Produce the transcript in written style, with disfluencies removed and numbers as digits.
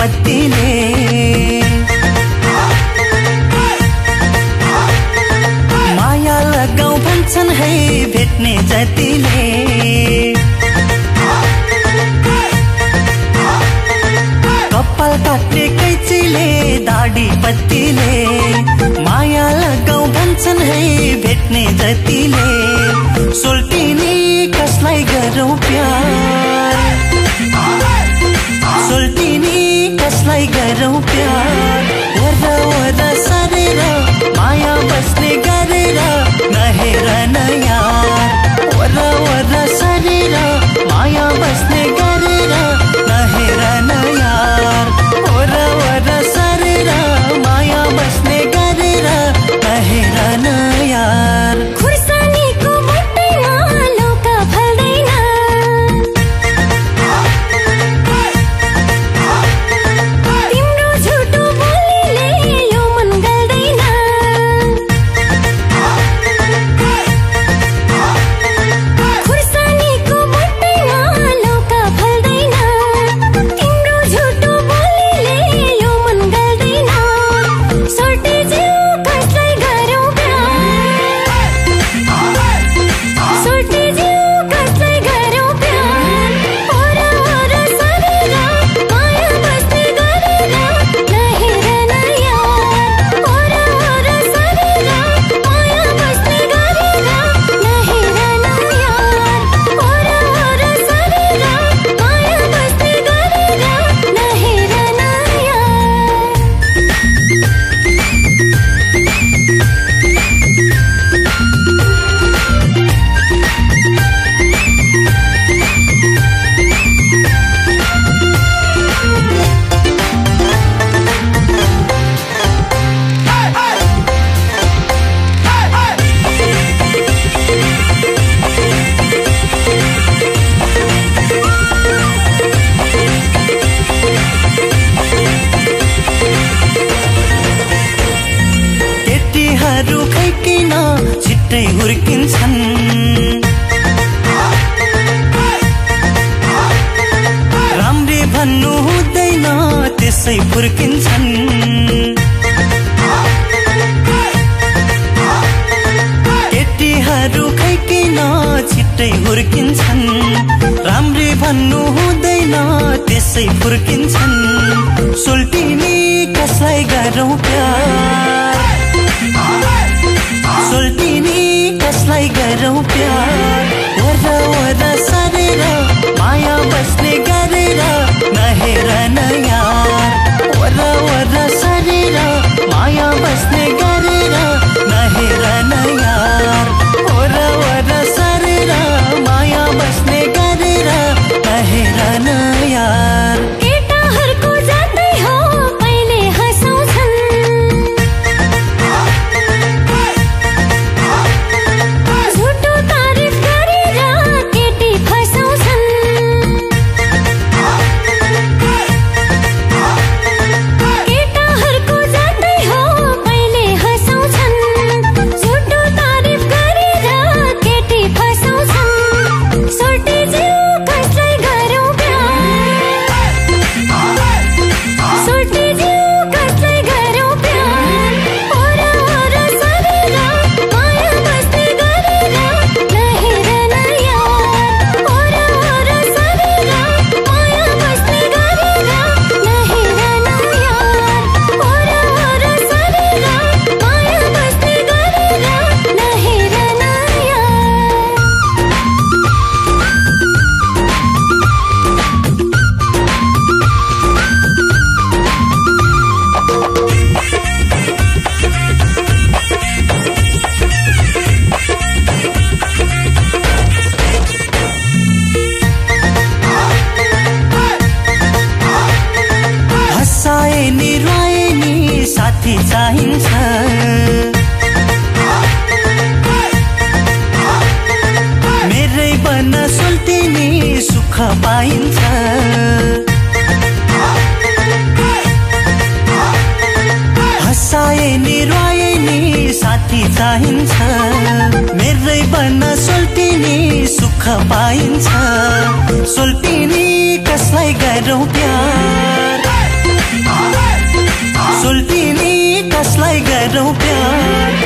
पत्तीले माया लगाऊ भन्छन् है भेट्ने जतिले कपाल काट्ने कैचीले दाढी पत्तीले माया लगाऊ भन्छन् है भेट्ने जतिले सोल्टिनी कसलाई गरौँ प्यार सोल्टिनी कसलाई गरौँ प्यार वरा वरा सरेर माया बस्ने गरेर नहेर न यार वरा वरा सरेर माया बस्ने गरेर नहेर न यार वरा वरा सरेर माया बस्ने गरेर नहेर न यार खुर्सानीको मुट्टैमा लौका फल्दैन तिम्रो झुटो बोलीले यो मन गल्दैन खुर्सानीको मुट्टैमा लौका फल्दैन तिम्रो झुटो बोलीले यो मन गल्दैन सोल्टे जिउ कसलाई गरौँ प्यार सोल्टे जिउ कसलाई गरौँ प्यार ओरा ओरा सरेर माया बस्ने गरेर नहेर न यार ओरा ओरा सरेर माया बस्ने गरेर नहेर न यार ओरा ओरा सरेर माया बस्ने गरेर नहेर न केटीहरू खैकिन छिट्टै हुर्किन्छन् राम्री भन्नु हुँदैन त्यसै फुर्किन्छन् केटीहरू खैकिन छिट्टै हुर्किन्छन् राम्री भन्नु हुँदैन त्यसै फुर्किन्छन् सोल्टिनी कसलाई गरौँ प्यार सोल्टिनी कसलाई गरौँ प्यार वरा वरा सरेर माया बस्ने गरेर नहेर न यार वरा वरा सरेर माया बस्ने गरेर नहेर न यार वरा वरा सरेर माया बस्ने गरेर नहेर न यार केटाहरूको जातै हो कहिले हँसाउँछन् झुटो तारिफ गरेर केटी फसाउँछन् केटाहरूको जातै हो कहिले हँसाउँछन् झुटो तारिफ गरेर केटी फसाउँछन् सोल्टे जिउ कसलाई गरौँ प्यार सोल्टे जिउ कसलाई गरौँ प्यार ओरा ओरा सरेर माया बस्ने गरेर नहेर न यार ओरा ओरा सरेर माया बस्ने गरेर नहेर न यार ओरा ओरा सरेर माया बस्ने गरेर नहेर न हँसाए नि रुवाए नि साथी चाहिन्छ मेरै बन सोल्टिनी सुख पाइन्छ हँसाए नि रुवाए नि साथी चाहिन्छ मेरै बन सोल्टिनी सुख पाइन्छ सोल्टिनी कसलाई गरौँ प्यार गरौँ प्यार